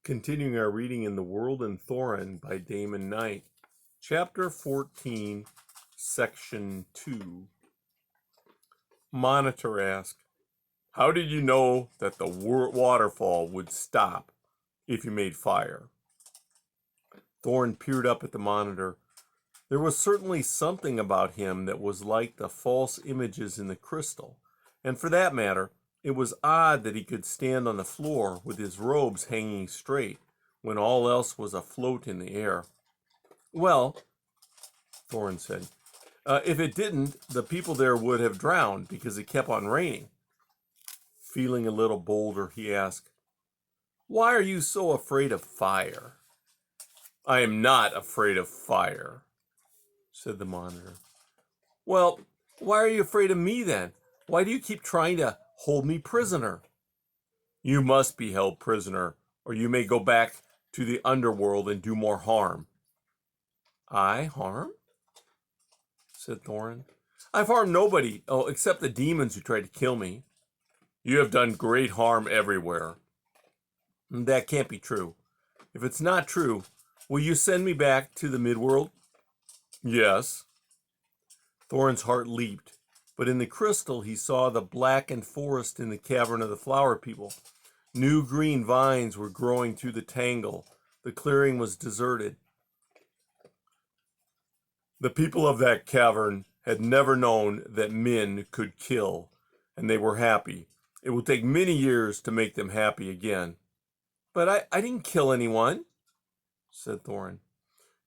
Continuing our reading in the World and Thorinn by Damon Knight, Chapter 14, Section 2. Monitor asked, "How did you know that the waterfall would stop if you made fire?" Thornton peered up at the monitor. There was certainly something about him that was like the false images in the crystal, and for that matter, it was odd that he could stand on the floor with his robes hanging straight when all else was afloat in the air. "Well," Thornton said, "if it didn't, the people there would have drowned because it kept on raining." Feeling a little bolder, he asked, "Why are you so afraid of fire?" "I am not afraid of fire," said the monitor. "Well, why are you afraid of me then? Why do you keep trying to hold me prisoner?" "You must be held prisoner, or you may go back to the underworld and do more harm." "I harm?" said Thornton. "I've harmed nobody, except the demons who tried to kill me." "You have done great harm everywhere." "That can't be true. If it's not true, will you send me back to the midworld?" "Yes." Thornton's heart leaped, but in the crystal he saw the blackened forest in the cavern of the flower people. New green vines were growing through the tangle. The clearing was deserted. The people of that cavern had never known that men could kill, and they were happy. It will take many years to make them happy again. "But I didn't kill anyone," said Thornton.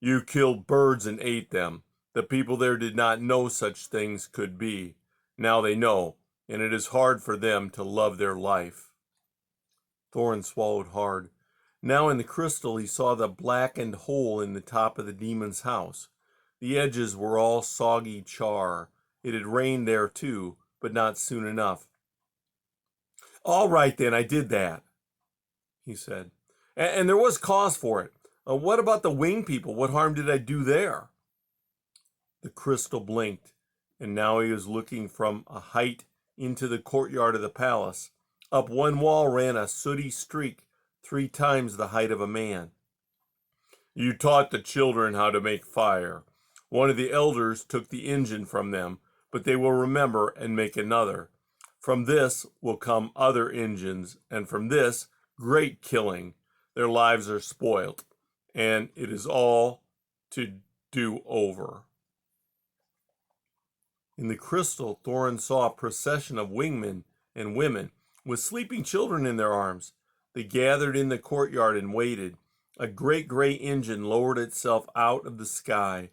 "You killed birds and ate them. The people there did not know such things could be. Now they know, and it is hard for them to love their life." Thornton swallowed hard. Now in the crystal he saw the blackened hole in the top of the demon's house. The edges were all soggy char. It had rained there too, but not soon enough. "All right then, I did that," he said. And there was cause for it. What about the wing people? What harm did I do there?" The crystal blinked, and now he was looking from a height into the courtyard of the palace. Up one wall ran a sooty streak, 3 times the height of a man. "You taught the children how to make fire. One of the elders took the engine from them, but they will remember and make another. From this will come other engines, and from this, great killing. Their lives are spoilt, and it is all to do over." In the crystal, Thornton saw a procession of wingmen and women with sleeping children in their arms. They gathered in the courtyard and waited. A great gray engine lowered itself out of the sky.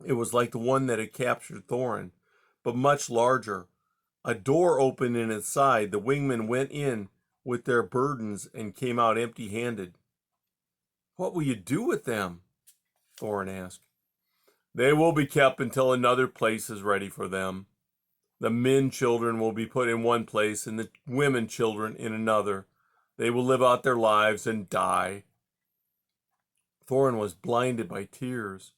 It was like the one that had captured Thornton, but much larger. A door opened in its side. The wingmen went in with their burdens and came out empty-handed. "What will you do with them?" Thornton asked. "They will be kept until another place is ready for them. The men children will be put in one place and the women children in another. They will live out their lives and die." Thornton was blinded by tears.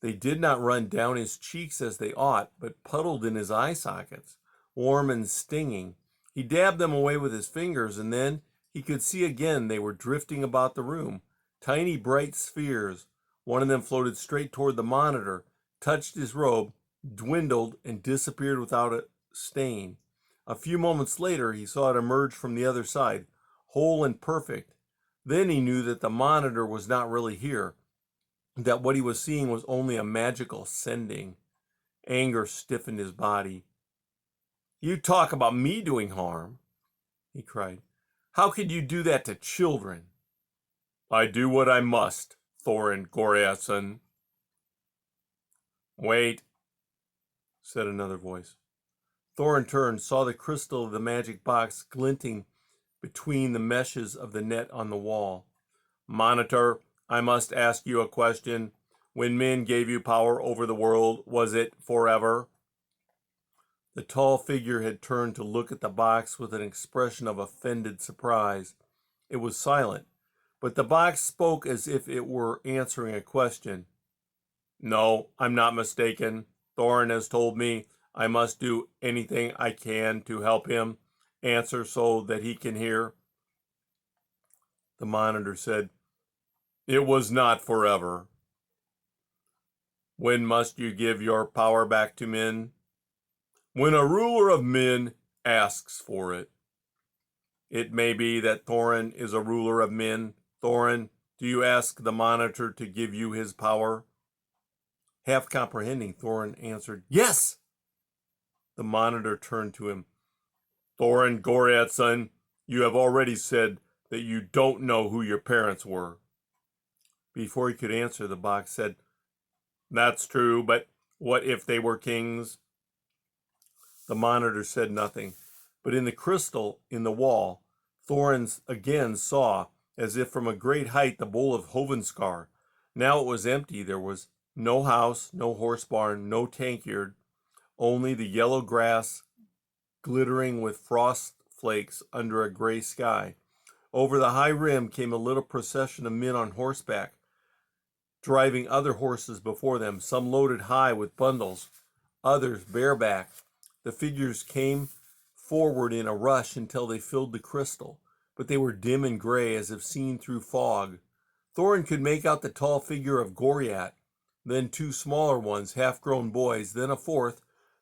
They did not run down his cheeks as they ought, but puddled in his eye sockets, warm and stinging. He dabbed them away with his fingers, and then he could see again they were drifting about the room, tiny bright spheres. One of them floated straight toward the monitor, touched his robe, dwindled, and disappeared without a stain. A few moments later, he saw it emerge from the other side, whole and perfect. Then he knew that the monitor was not really here, that what he was seeing was only a magical sending. Anger stiffened his body. "You talk about me doing harm," he cried. "How could you do that to children?" "I do what I must, Thornton Goriason." "Wait," said another voice. Thornton turned, saw the crystal of the magic box glinting between the meshes of the net on the wall. "Monitor, I must ask you a question. When men gave you power over the world, was it forever?" The tall figure had turned to look at the box with an expression of offended surprise. It was silent, but the box spoke as if it were answering a question. "No, I'm not mistaken. Thornton has told me I must do anything I can to help him. Answer so that he can hear." The monitor said, "It was not forever." "When must you give your power back to men?" "When a ruler of men asks for it." "It may be that Thorinn is a ruler of men. Thorinn, do you ask the monitor to give you his power?" Half comprehending, Thorinn answered, "Yes." The monitor turned to him. "Thorinn, Goriad's son, you have already said that you don't know who your parents were." Before he could answer, the box said, "That's true, but what if they were kings?" The monitor said nothing, but in the crystal in the wall, Thorinn again saw, as if from a great height, the bowl of Hovenskar. Now it was empty. There was no house, no horse barn, no tankard, only the yellow grass glittering with frost flakes under a gray sky. Over the high rim came a little procession of men on horseback, driving other horses before them, some loaded high with bundles, others bareback. The figures came forward in a rush until they filled the crystal, but they were dim and gray as if seen through fog. Thorinn could make out the tall figure of Goriad, then two smaller ones, half-grown boys, then a fourth,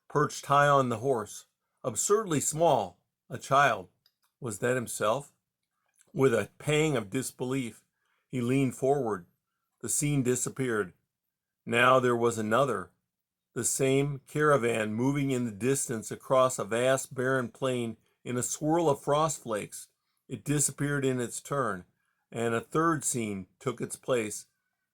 perched high on the horse, absurdly small, a child. Was that himself? With a pang of disbelief, he leaned forward. The scene disappeared. Now there was another, the same caravan moving in the distance across a vast barren plain in a swirl of frost flakes. It disappeared in its turn, and a third scene took its place.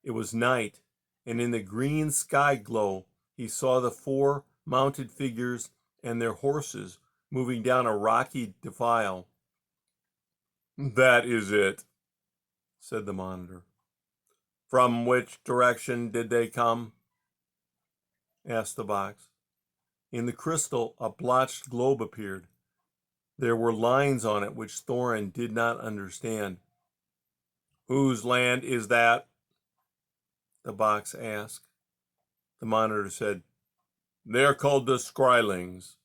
It was night, and in the green sky glow he saw the four mounted figures and their horses moving down a rocky defile. "That is it," said the monitor. "From which direction did they come?" asked the box. In the crystal, a blotched globe appeared. There were lines on it which Thorinn did not understand. "Whose land is that?" the box asked. The monitor said, "They're called the Skrylings."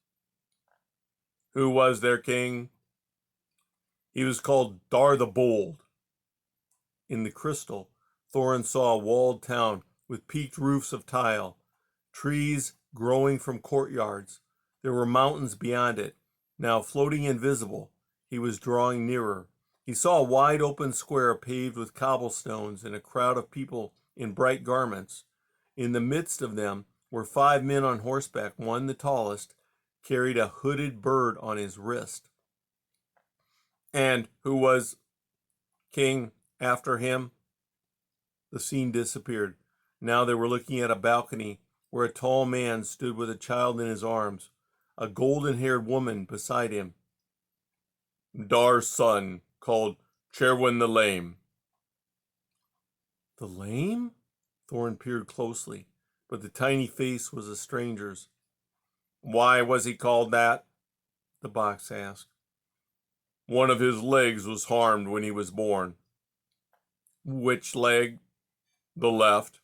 "Who was their king?" "He was called Dar the Bold." In the crystal, Thorinn saw a walled town with peaked roofs of tile, trees growing from courtyards. There were mountains beyond it. Now floating invisible, he was drawing nearer. He saw a wide open square paved with cobblestones and a crowd of people in bright garments. In the midst of them were 5 men on horseback. One, the tallest, carried a hooded bird on his wrist. "And who was king after him?" The scene disappeared. Now they were looking at a balcony where a tall man stood with a child in his arms, a golden-haired woman beside him. "Dar's son, called Cherwin the Lame." "The Lame?" Thorinn peered closely, but the tiny face was a stranger's. "Why was he called that?" the box asked. "One of his legs was harmed when he was born." "Which leg?" "The left."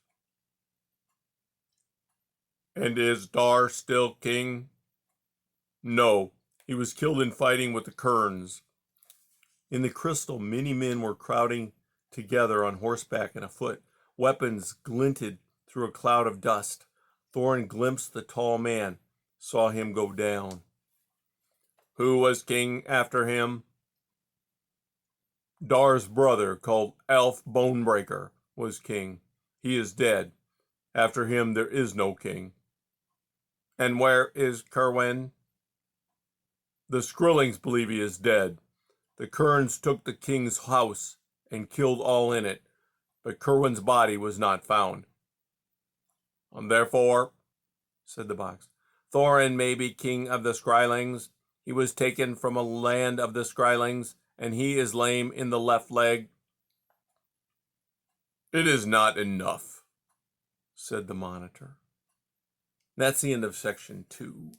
"And is Dar still king?" "No, he was killed in fighting with the Kerns." In the crystal, many men were crowding together on horseback and afoot. Weapons glinted through a cloud of dust. Thorinn glimpsed the tall man, saw him go down. "Who was king after him?" "Dar's brother, called Elf Bonebreaker, was king. He is dead. After him there is no king." "And where is Kerwin?" "The Skrillings believe he is dead. The Kerns took the king's house and killed all in it, but Kerwin's body was not found." "And therefore," said the box, "Thorinn may be king of the Skrylings. He was taken from a land of the Skrylings, and he is lame in the left leg." "It is not enough," said the monitor. That's the end of section 2.